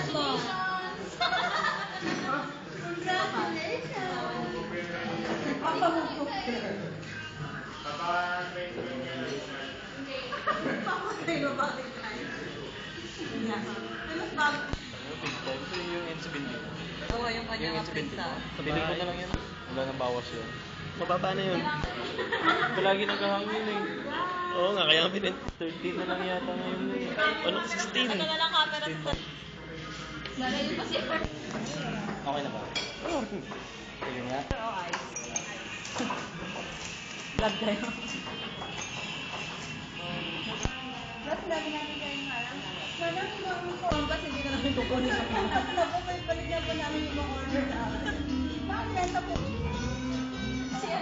tatlo. Yung N70. Oo, yung kanyang apita. Piling ko na lang yan. Wala nang bawas yun. Mababa na yun. Palagi naghahangin eh. Oo nga, kaya kami din. 13 na lang yata ngayon eh. Ano? 16? Ano na lang camera sa... Lalayo pa siya. Okay na ba? Oo. Sige nga. Oo, ayos. Vlog kayo. Tapos dami namin kayong harang. Manang yung mga Kasi hindi na namin kukunin sa mga. balik na po namin yung mga order na akin. Bakit renta po? Siya.